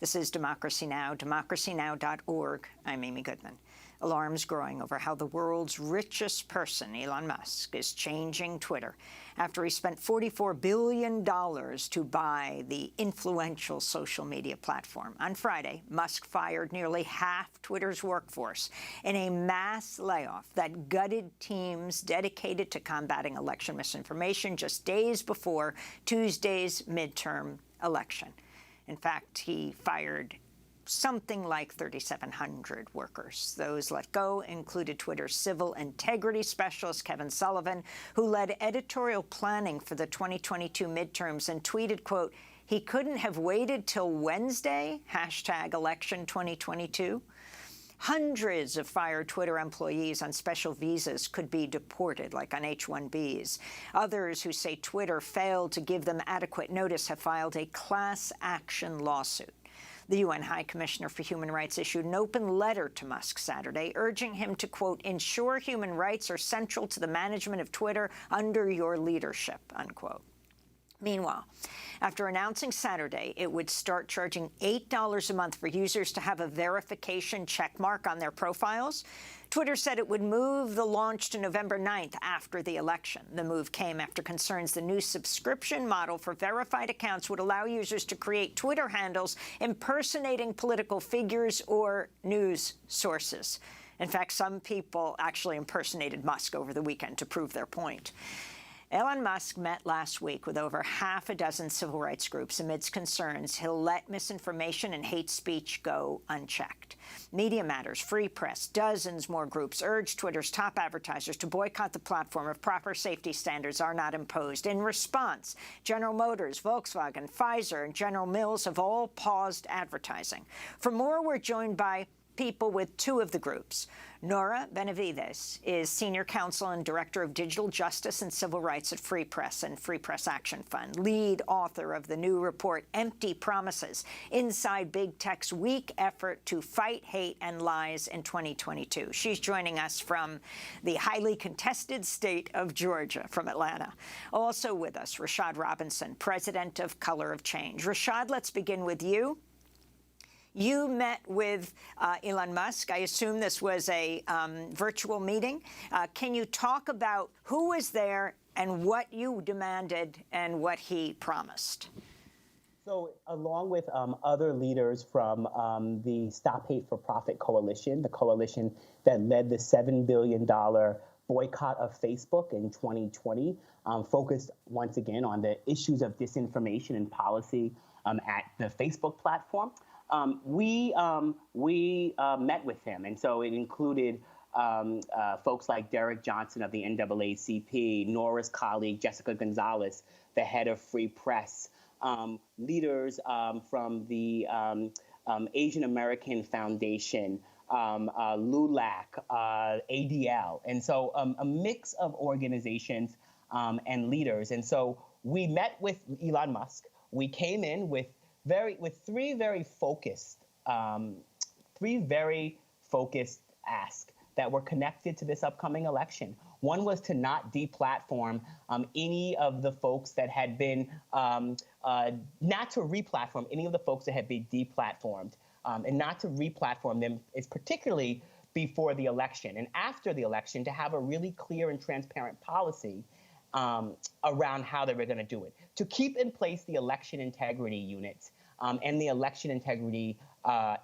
This is Democracy Now!, democracynow.org. I'm Amy Goodman. Alarms growing over how the world's richest person, Elon Musk, is changing Twitter after he spent $44 billion to buy the influential social media platform. On Friday, Musk fired nearly half Twitter's workforce in a mass layoff that gutted teams dedicated to combating election misinformation just days before Tuesday's midterm election. In fact, he fired something like 3,700 workers. Those let go included Twitter's civil integrity specialist, Kevin Sullivan, who led editorial planning for the 2022 midterms and tweeted, quote, "He couldn't have waited till Wednesday, #election2022. Hundreds of fired Twitter employees on special visas could be deported, like on H-1Bs. Others who say Twitter failed to give them adequate notice have filed a class action lawsuit. The UN High Commissioner for Human Rights issued an open letter to Musk Saturday, urging him to, quote, "ensure human rights are central to the management of Twitter under your leadership," unquote. Meanwhile, after announcing Saturday it would start charging $8 a month for users to have a verification checkmark on their profiles, Twitter said it would move the launch to November 9th after the election. The move came after concerns the new subscription model for verified accounts would allow users to create Twitter handles impersonating political figures or news sources. In fact, some people actually impersonated Musk over the weekend to prove their point. Elon Musk met last week with over half a dozen civil rights groups amidst concerns he'll let misinformation and hate speech go unchecked. Media Matters, Free Press, dozens more groups urged Twitter's top advertisers to boycott the platform if proper safety standards are not imposed. In response, General Motors, Volkswagen, Pfizer, and General Mills have all paused advertising. For more, we're joined by people with two of the groups. Nora Benavidez is Senior Counsel and Director of Digital Justice and Civil Rights at Free Press and Free Press Action Fund, lead author of the new report, Empty Promises, Inside Big Tech's Weak Effort to Fight Hate and Lies in 2022. She's joining us from the highly contested state of Georgia, from Atlanta. Also with us, Rashad Robinson, President of Color of Change. Rashad, let's begin with you. You met with Elon Musk. I assume this was a virtual meeting. Can you talk about who was there and what you demanded and what he promised? So along with other leaders from the Stop Hate for Profit Coalition, the coalition that led the $7 billion boycott of Facebook in 2020, focused once again on the issues of disinformation and policy at the Facebook platform. We met with him, and so it included folks like Derek Johnson of the NAACP, Nora's colleague Jessica Gonzalez, the head of Free Press, leaders from the Asian American Foundation, LULAC, ADL, and so a mix of organizations and leaders. And so we met with Elon Musk. We came in with three very focused asks that were connected to this upcoming election. One was to not deplatform any of the folks that had been, not to replatform any of the folks that had been deplatformed, and not to replatform them is particularly before the election and after the election, to have a really clear and transparent policy around how they were going to do it, to keep in place the election integrity units and the election integrity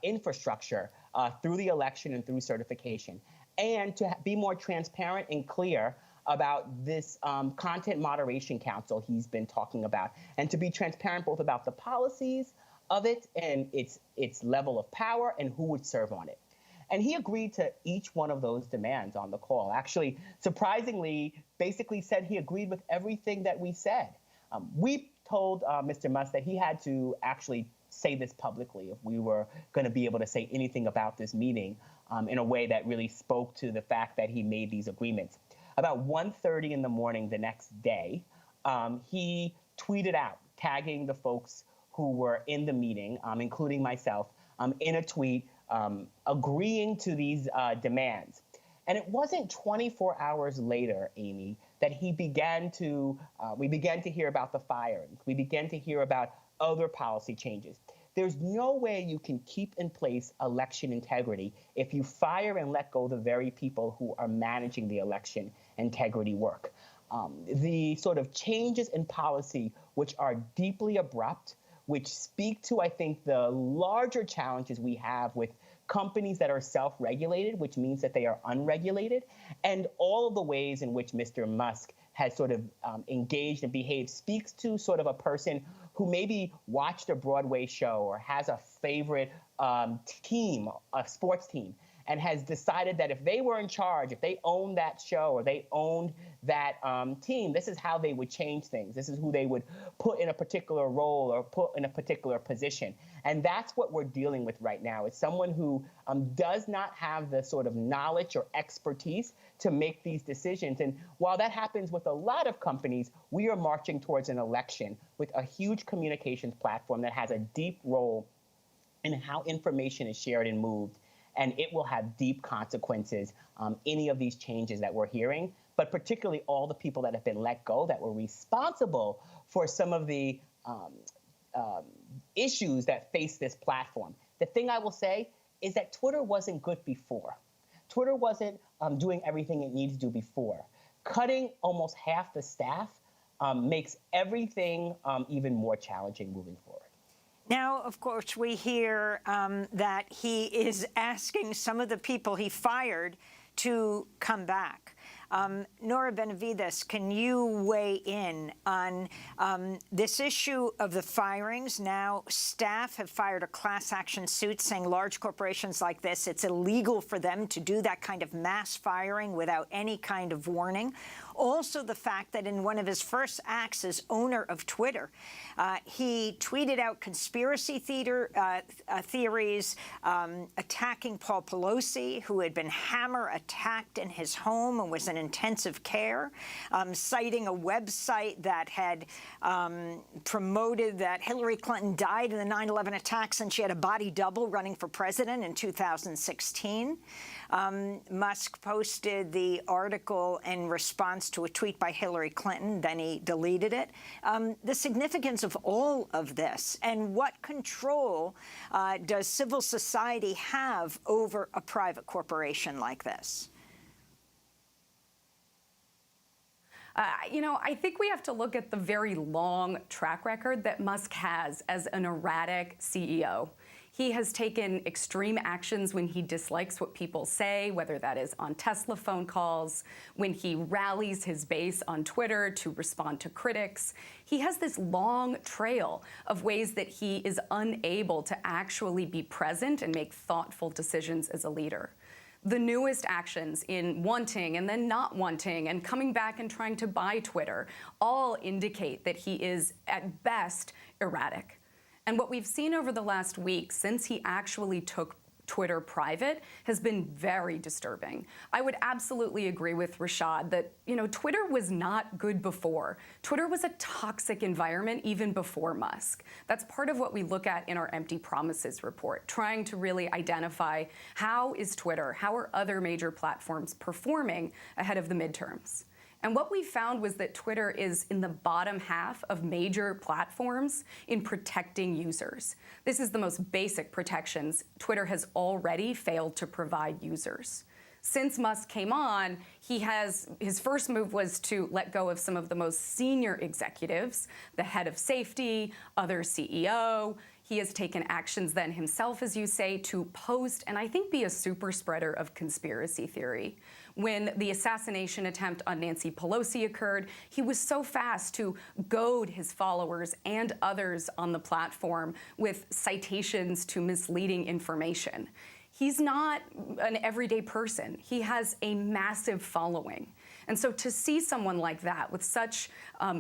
infrastructure through the election and through certification, and to be more transparent and clear about this content moderation council he's been talking about, and to be transparent both about the policies of it and its level of power and who would serve on it. And he agreed to each one of those demands on the call. Actually, surprisingly, basically said he agreed with everything that we said. We told Mr. Musk that he had to actually say this publicly if we were going to be able to say anything about this meeting in a way that really spoke to the fact that he made these agreements. About 1:30 in the morning the next day, he tweeted out, tagging the folks who were in the meeting, including myself, in a tweet, agreeing to these demands. And it wasn't 24 hours later, Amy, that we began to hear about the firings. We began to hear about other policy changes. There's no way you can keep in place election integrity if you fire and let go the very people who are managing the election integrity work. The sort of changes in policy, which are deeply abrupt, which speak to, I think, the larger challenges we have with companies that are self-regulated, which means that they are unregulated, and all of the ways in which Mr. Musk has sort of engaged and behaved speaks to sort of a person who maybe watched a Broadway show or has a favorite team, a sports team, and has decided that if they were in charge, if they owned that show or they owned that team, this is how they would change things. This is who they would put in a particular role or put in a particular position. And that's what we're dealing with right now. It's someone who does not have the sort of knowledge or expertise to make these decisions. And while that happens with a lot of companies, we are marching towards an election with a huge communications platform that has a deep role in how information is shared and moved. And it will have deep consequences, any of these changes that we're hearing, but particularly all the people that have been let go that were responsible for some of the issues that face this platform. The thing I will say is that Twitter wasn't good before. Twitter wasn't doing everything it needs to do before. Cutting almost half the staff makes everything even more challenging moving forward. Now, of course, we hear that he is asking some of the people he fired to come back. Nora Benavidez, can you weigh in on this issue of the firings? Now, staff have fired a class action suit saying large corporations like this, it's illegal for them to do that kind of mass firing without any kind of warning. Also, the fact that in one of his first acts as owner of Twitter, he tweeted out conspiracy theories, attacking Paul Pelosi, who had been hammer attacked in his home and was in intensive care, citing a website that had promoted that Hillary Clinton died in the 9/11 attacks and she had a body double running for president in 2016. Musk posted the article in response to a tweet by Hillary Clinton, then he deleted it. The significance of all of this and what control does civil society have over a private corporation like this? I think we have to look at the very long track record that Musk has as an erratic CEO. He has taken extreme actions when he dislikes what people say, whether that is on Tesla phone calls, when he rallies his base on Twitter to respond to critics. He has this long trail of ways that he is unable to actually be present and make thoughtful decisions as a leader. The newest actions in wanting and then not wanting and coming back and trying to buy Twitter all indicate that he is, at best, erratic. And what we've seen over the last week since he actually took Twitter private has been very disturbing. I would absolutely agree with Rashad that, Twitter was not good before. Twitter was a toxic environment even before Musk. That's part of what we look at in our Empty Promises report, trying to really identify how is Twitter, how are other major platforms performing ahead of the midterms. And what we found was that Twitter is in the bottom half of major platforms in protecting users. This is the most basic protections Twitter has already failed to provide users. Since Musk came on, his first move was to let go of some of the most senior executives, the head of safety, other CEO. He has taken actions then himself, as you say, to post and I think be a super spreader of conspiracy theory. When the assassination attempt on Nancy Pelosi occurred, he was so fast to goad his followers and others on the platform with citations to misleading information. He's not an everyday person. He has a massive following. And so to see someone like that with such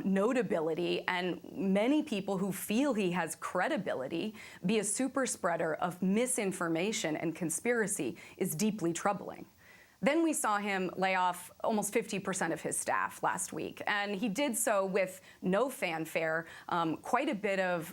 notability and many people who feel he has credibility be a super spreader of misinformation and conspiracy is deeply troubling. Then we saw him lay off almost 50% of his staff last week, and he did so with no fanfare, quite a bit of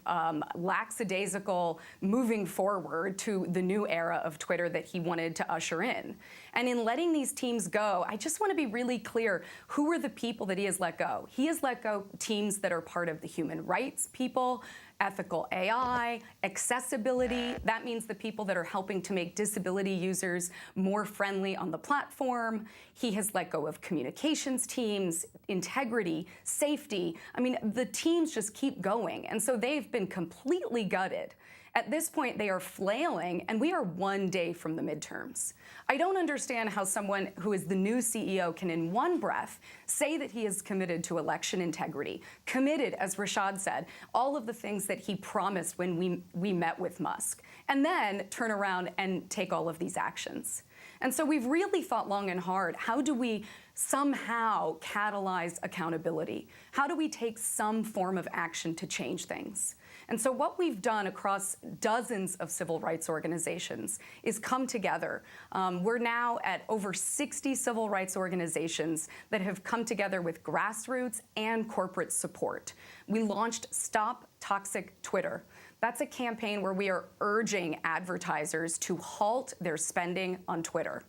lackadaisical moving forward to the new era of Twitter that he wanted to usher in. And in letting these teams go, I just want to be really clear, who are the people that he has let go? He has let go teams that are part of the human rights people, ethical AI, accessibility. That means the people that are helping to make disability users more friendly on the platform. He has let go of communications teams, integrity, safety. I mean, the teams just keep going. And so they've been completely gutted. At this point, they are flailing, and we are one day from the midterms. I don't understand how someone who is the new CEO can, in one breath, say that he is committed to election integrity, committed, as Rashad said, all of the things that he promised when we met with Musk, and then turn around and take all of these actions. And so we've really thought long and hard, how do we somehow catalyze accountability? How do we take some form of action to change things? And so what we've done across dozens of civil rights organizations is come together. We're now at over 60 civil rights organizations that have come together with grassroots and corporate support. We launched Stop Toxic Twitter. That's a campaign where we are urging advertisers to halt their spending on Twitter.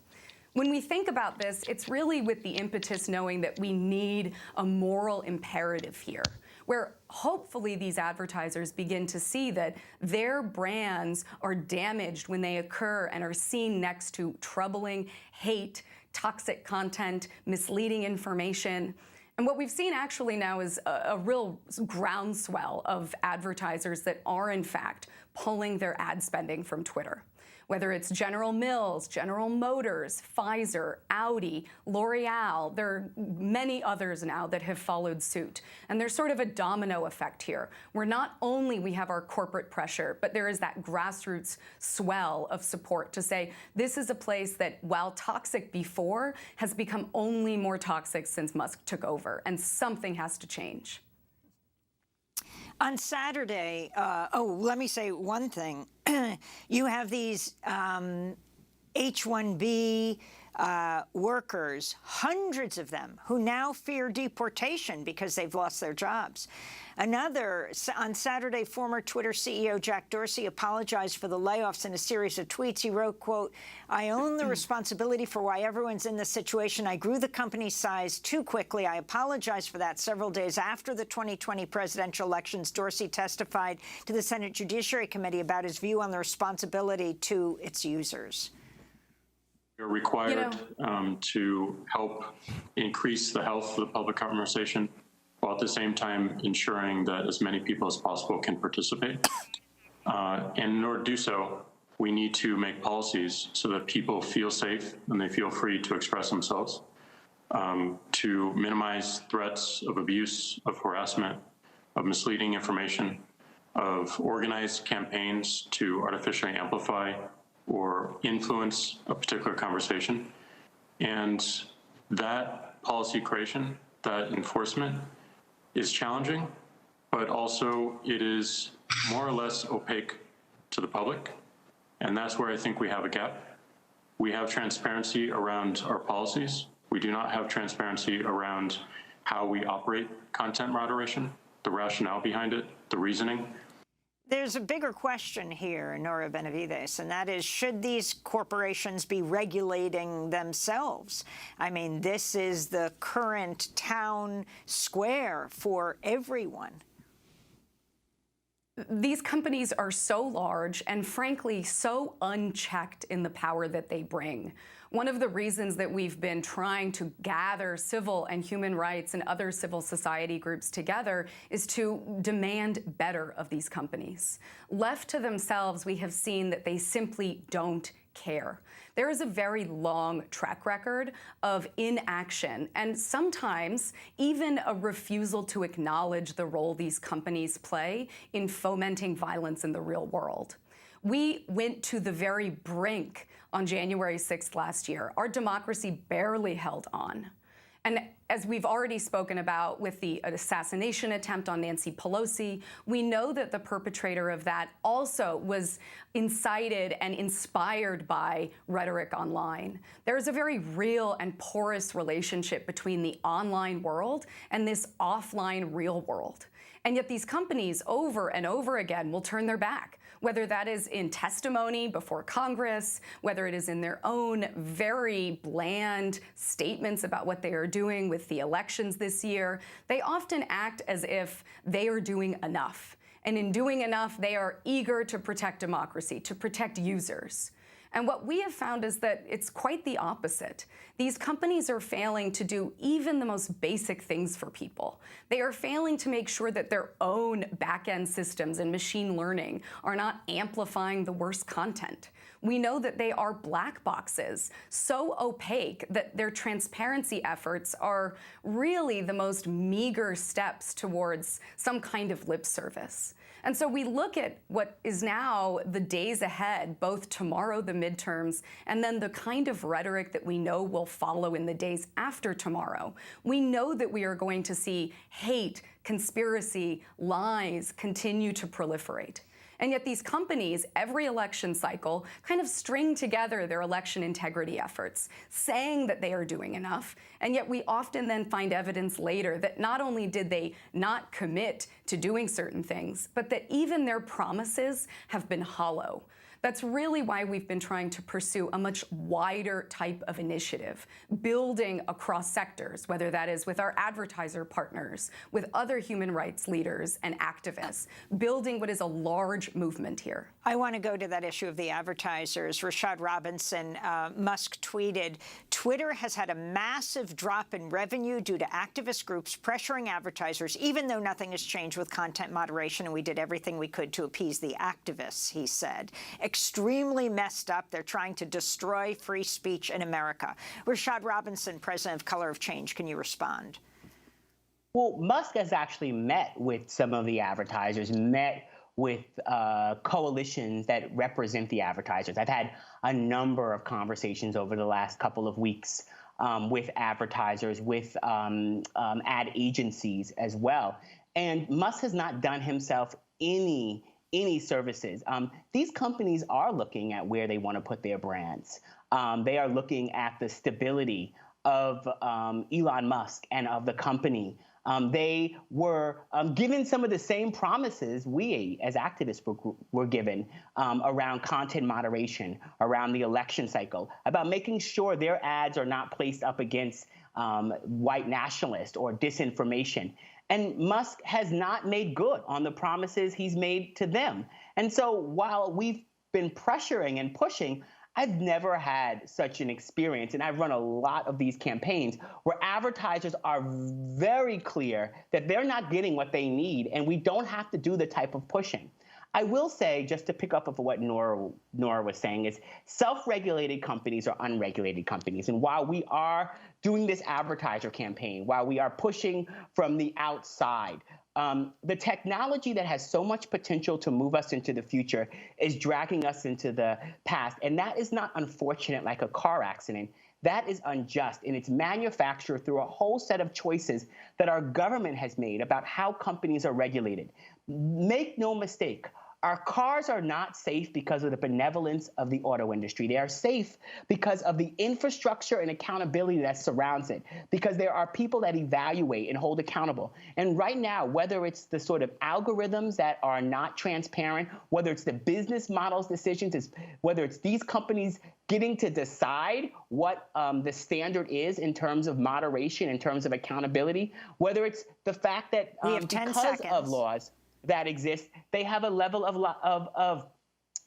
When we think about this, it's really with the impetus knowing that we need a moral imperative here, where hopefully these advertisers begin to see that their brands are damaged when they occur and are seen next to troubling hate, toxic content, misleading information. And what we've seen actually now is a real groundswell of advertisers that are in fact pulling their ad spending from Twitter. Whether it's General Mills, General Motors, Pfizer, Audi, L'Oreal, there are many others now that have followed suit. And there's sort of a domino effect here, where not only we have our corporate pressure, but there is that grassroots swell of support to say, this is a place that, while toxic before, has become only more toxic since Musk took over, and something has to change. On Saturday, let me say one thing. You have these H-1B workers, hundreds of them, who now fear deportation because they've lost their jobs. On Saturday, former Twitter CEO Jack Dorsey apologized for the layoffs in a series of tweets. He wrote, quote, "I own the responsibility for why everyone's in this situation. I grew the company's size too quickly. I apologize for that." Several days after the 2020 presidential elections, Dorsey testified to the Senate Judiciary Committee about his view on the responsibility to its users. We're required to help increase the health of the public conversation, while at the same time ensuring that as many people as possible can participate. And in order to do so, we need to make policies so that people feel safe and they feel free to express themselves, to minimize threats of abuse, of harassment, of misleading information, of organized campaigns to artificially amplify or influence a particular conversation. And that policy creation, that enforcement, is challenging, but also it is more or less opaque to the public. And that's where I think we have a gap. We have transparency around our policies. We do not have transparency around how we operate content moderation, the rationale behind it, the reasoning. There's a bigger question here, Nora Benavidez, and that is, should these corporations be regulating themselves? I mean, this is the current town square for everyone. These companies are so large and, frankly, so unchecked in the power that they bring. One of the reasons that we've been trying to gather civil and human rights and other civil society groups together is to demand better of these companies. Left to themselves, we have seen that they simply don't care. There is a very long track record of inaction and sometimes even a refusal to acknowledge the role these companies play in fomenting violence in the real world. We went to the very brink on January 6th last year. Our democracy barely held on. And as we've already spoken about with the assassination attempt on Nancy Pelosi, we know that the perpetrator of that also was incited and inspired by rhetoric online. There is a very real and porous relationship between the online world and this offline real world. And yet these companies over and over again will turn their back, whether that is in testimony before Congress, whether it is in their own very bland statements about what they are doing with the elections this year. They often act as if they are doing enough. And in doing enough, they are eager to protect democracy, to protect users. And what we have found is that it's quite the opposite. These companies are failing to do even the most basic things for people. They are failing to make sure that their own back-end systems and machine learning are not amplifying the worst content. We know that they are black boxes, so opaque that their transparency efforts are really the most meager steps towards some kind of lip service. And so we look at what is now the days ahead, both tomorrow, the midterms, and then the kind of rhetoric that we know will follow in the days after tomorrow. We know that we are going to see hate, conspiracy, lies continue to proliferate. And yet these companies, every election cycle, kind of string together their election integrity efforts, saying that they are doing enough. And yet we often then find evidence later that not only did they not commit to doing certain things, but that even their promises have been hollow. That's really why we've been trying to pursue a much wider type of initiative, building across sectors, whether that is with our advertiser partners, with other human rights leaders and activists, building what is a large movement here. I want to go to that issue of the advertisers. Rashad Robinson, Musk tweeted, Twitter has had a massive drop in revenue due to activist groups pressuring advertisers, even though nothing has changed with content moderation, and we did everything we could to appease the activists, he said. Extremely messed up. They're trying to destroy free speech in America. Rashad Robinson, president of Color of Change, can you respond? Well, Musk has actually met with some of the advertisers, met with coalitions that represent the advertisers. I've had a number of conversations over the last couple of weeks with advertisers, with ad agencies as well. And Musk has not done himself any services. These companies are looking at where they want to put their brands. They are looking at the stability of Elon Musk and of the company. They were given some of the same promises we as activists were given around content moderation, around the election cycle, about making sure their ads are not placed up against white nationalists or disinformation. And Musk has not made good on the promises he's made to them. And so while we've been pressuring and pushing, I've never had such an experience, and I've run a lot of these campaigns where advertisers are very clear that they're not getting what they need, and we don't have to do the type of pushing. I will say, just to pick up of what Nora was saying, is self-regulated companies are unregulated companies. And while we are doing this advertiser campaign, while we are pushing from the outside, the technology that has so much potential to move us into the future is dragging us into the past. And that is not unfortunate like a car accident. That is unjust, and it's manufactured through a whole set of choices that our government has made about how companies are regulated. Make no mistake, our cars are not safe because of the benevolence of the auto industry. They are safe because of the infrastructure and accountability that surrounds it, because there are people that evaluate and hold accountable. And right now, whether it's the sort of algorithms that are not transparent, whether it's the business models decisions, whether it's these companies getting to decide what the standard is in terms of moderation, in terms of accountability, whether it's the fact that because of laws that exist, they have a level of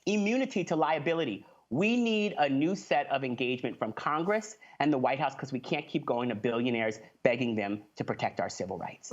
immunity to liability. We need a new set of engagement from Congress and the White House, because we can't keep going to billionaires begging them to protect our civil rights.